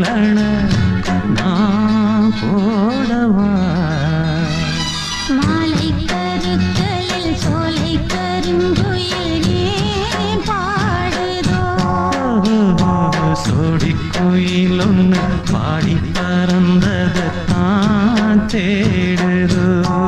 மேலண நான் போடவா மாலை கருத்தலில் சோலை கருங்குயில் ஏன் பாடுதோ சோடி கோயில் ஒன்று பாடி பறந்ததை தான் தேடுதோ